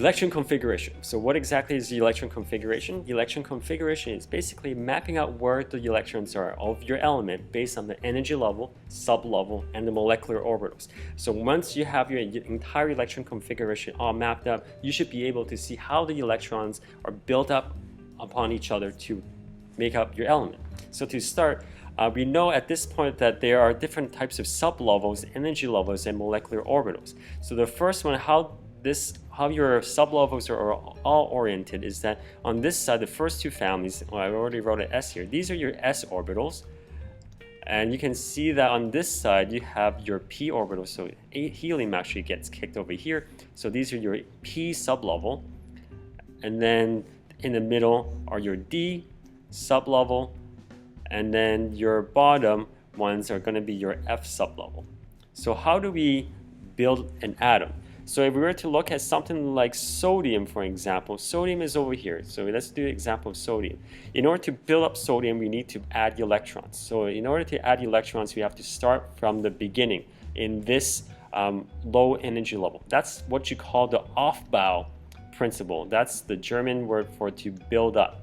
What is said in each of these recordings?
Electron configuration. So what exactly is the electron configuration? The electron configuration is basically mapping out where the electrons are of your element based on the energy level, sublevel, and the molecular orbitals. So once you have your entire electron configuration all mapped up, you should be able to see how the electrons are built up upon each other to make up your element. So to start, we know at this point that there are different types of sublevels, energy levels, and molecular orbitals. So the first one, how your sublevels are all oriented is that on this side, the first two families, well, I already wrote an S here, these are your S orbitals. And you can see that on this side, you have your P orbitals. So helium actually gets kicked over here. So these are your P sublevel. And then in the middle are your D sublevel. And then your bottom ones are going to be your F sublevel. So how do we build an atom? So if we were to look at something like sodium, for example, sodium is over here. So let's do an example of sodium. In order to build up sodium, we need to add electrons. So in order to add electrons, we have to start from the beginning in this low energy level. That's what you call the Aufbau principle. That's the German word for to build up.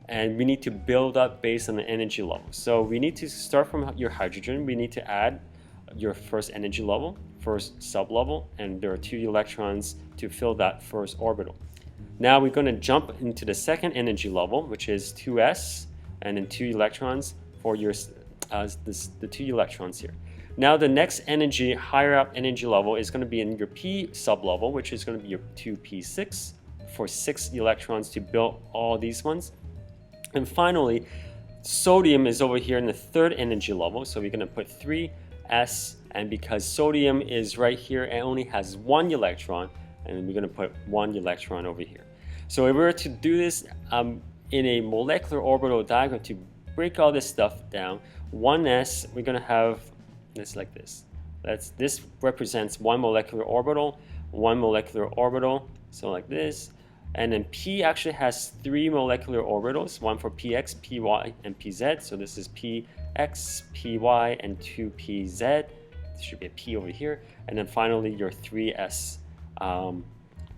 And we need to build up based on the energy level. So we need to start from your hydrogen. We need to add your first energy level, first sublevel, and there are 2 electrons to fill that first orbital. Now we're going to jump into the second energy level, which is 2s, and then 2 electrons for your the 2 electrons here. Now the next energy, higher up energy level, is going to be in your P sublevel, which is going to be your 2p6 for 6 electrons to build all these ones. And finally, sodium is over here in the third energy level, so we're going to put 3s, and because sodium is right here and only has 1 electron, and we're going to put 1 electron over here. So if we were to do this in a molecular orbital diagram to break all this stuff down, 1s, we're going to have this like this. This represents 1 molecular orbital, 1 molecular orbital, so like this. And then P actually has 3 molecular orbitals, one for px, py, and pz. So this is px, py, and 2pz. There should be a P over here. And then finally your 3s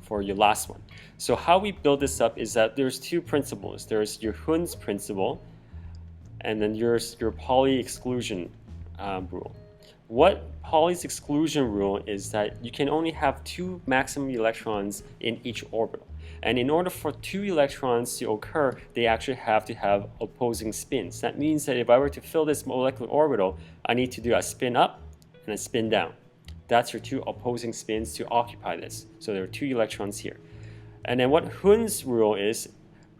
for your last one. So how we build this up is that there's 2 principles. There's your Hund's principle, and then there's your Pauli exclusion rule. What Pauli's exclusion rule is that you can only have 2 maximum electrons in each orbital. And in order for 2 electrons to occur, they actually have to have opposing spins. That means that if I were to fill this molecular orbital, I need to do a spin up and a spin down. That's your 2 opposing spins to occupy this. So there are 2 electrons here. And then what Hund's rule is,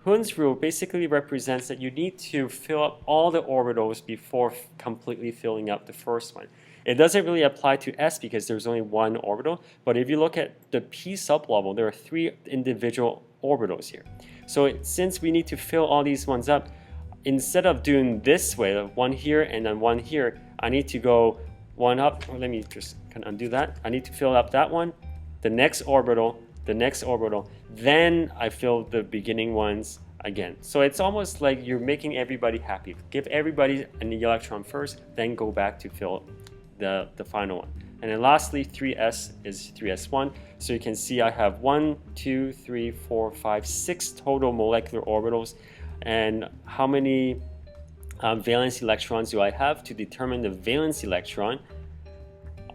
Hund's rule basically represents that you need to fill up all the orbitals before completely filling up the first one. It doesn't really apply to S because there's only 1 orbital, but if you look at the P sublevel, there are 3 individual orbitals here. So since we need to fill all these ones up, instead of doing this way, 1 here and then 1 here, I need to go 1 up. Let me just undo that. I need to fill up that one, the next orbital, then I fill the beginning ones again. So it's almost like you're making everybody happy. Give everybody an electron first, then go back to fill the final one. And then lastly, 3s is 3s1. So you can see I have 1, 2, 3, 4, 5, 6 total molecular orbitals. And how many valence electrons do I have? To determine the valence electron,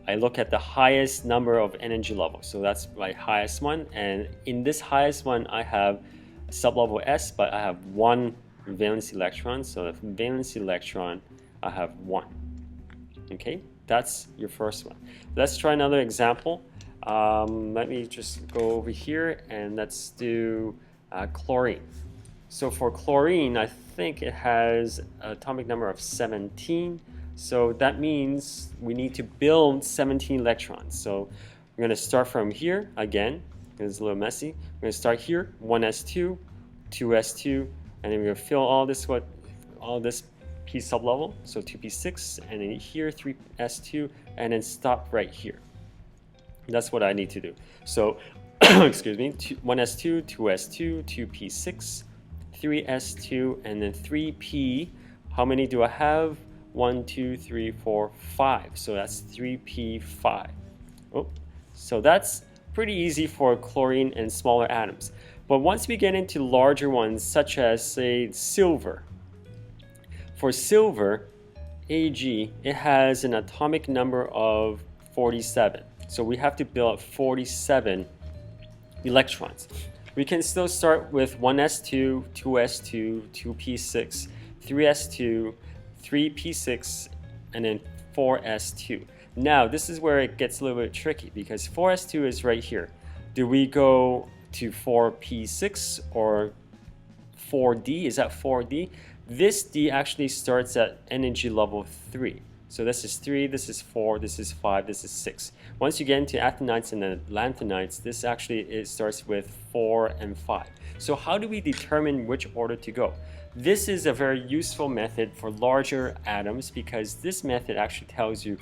I look at the highest number of energy levels. So that's my highest one. And in this highest one, I have sublevel S, but I have 1 valence electron. So the valence electron, I have 1. Okay, that's your first one. Let's try another example. Let me just go over here and let's do chlorine. So for chlorine, I think it has an atomic number of 17. So that means we need to build 17 electrons. So we're going to start from here again. It's a little messy. We're going to start here, 1s2, 2s2, and then we're going to fill all this P sublevel, so 2p6, and then here 3s2, and then stop right here. That's what I need to do. So, excuse me, 1s2, 2s2, 2p6, 3s2, and then 3p. How many do I have? 1, 2, 3, 4, 5. So that's 3p5. Oh, so that's pretty easy for chlorine and smaller atoms. But once we get into larger ones, such as, say, silver. For silver, Ag, it has an atomic number of 47. So we have to build up 47 electrons. We can still start with 1s2, 2s2, 2p6, 3s2, 3p6, and then 4s2. Now, this is where it gets a little bit tricky because 4s2 is right here. Do we go to 4p6 or 4d? Is that 4d? This d actually starts at energy level 3. So this is 3, this is 4, this is 5, this is 6. Once you get into actinides and then lanthanides, this actually it starts with 4 and 5. So how do we determine which order to go? This is a very useful method for larger atoms because this method actually tells you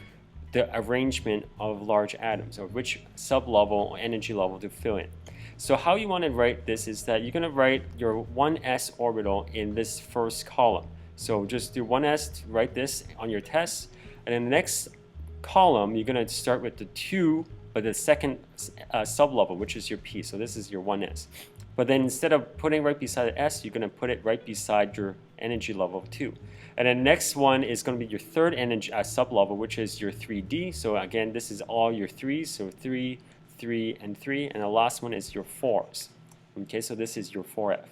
the arrangement of large atoms or which sub-level or energy level to fill in. So how you want to write this is that you're going to write your 1s orbital in this first column. So just do 1s to write this on your test, and then the next column you're going to start with the 2, but the second sub-level, which is your p. So this is your 1s. But then instead of putting right beside the s, you're going to put it right beside your energy level of 2. And then next one is going to be your third energy sub-level, which is your 3d. So again, this is all your 3s, so 3, 3, and 3, and the last one is your 4s. Okay, so this is your 4f.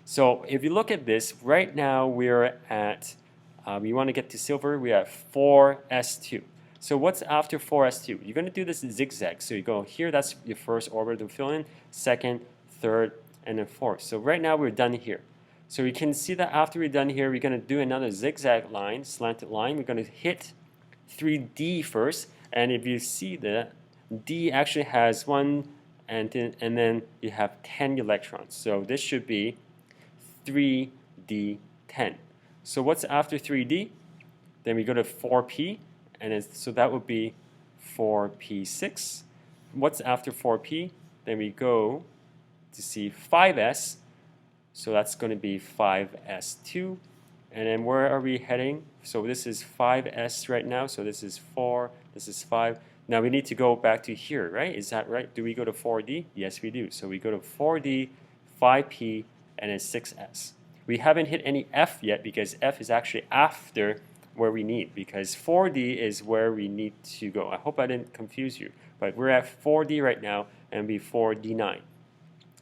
So if you look at this, right now we're at, we want to get to silver, we're at 4s2. So what's after 4s2? You're going to do this zigzag. So you go here, that's your first orbital to fill in, second, third, and then fourth. So right now we're done here. So you can see that after we're done here, we're going to do another zigzag line, slanted line. We're going to hit 3d first, and if you see that, D actually has 1, and then you have 10 electrons. So this should be 3d10. So what's after 3d? Then we go to 4p, and so that would be 4p6. What's after 4p? Then we go to see 5s. So that's going to be 5s2. And then where are we heading? So this is 5s right now. So this is 4, this is 5. Now we need to go back to here, right? Is that right? Do we go to 4d? Yes, we do. So we go to 4d, 5p, and then 6s. We haven't hit any f yet because f is actually after where we need, because 4d is where we need to go. I hope I didn't confuse you, but we're at 4d right now and be 4d9.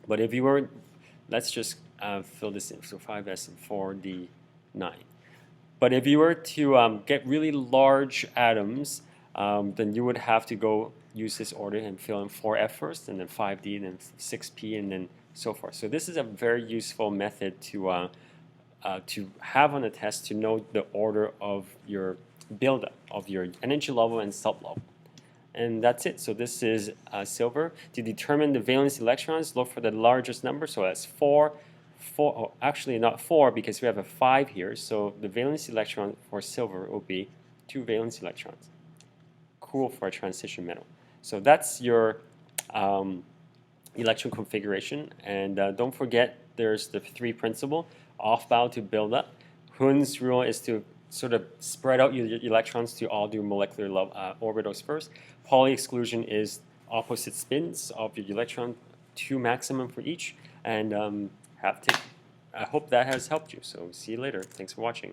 But if you were, let's just fill this in. So 5s and 4d9. But if you were to get really large atoms, then you would have to go use this order and fill in 4f first, and then 5d, and then 6p, and then so forth. So this is a very useful method to have on the test to know the order of your buildup, of your energy level and sub-level. And that's it. So this is silver. To determine the valence electrons, look for the largest number. So that's 4. Oh, actually not 4 because we have a 5 here. So the valence electron for silver will be 2 valence electrons. Cool for a transition metal. So that's your electron configuration. And don't forget, there's the 3 principle: off-bound to build up. Hund's rule is to sort of spread out your electrons to all do molecular orbitals first. Pauli exclusion is opposite spins of your electron, 2 maximum for each. And I hope that has helped you. So see you later. Thanks for watching.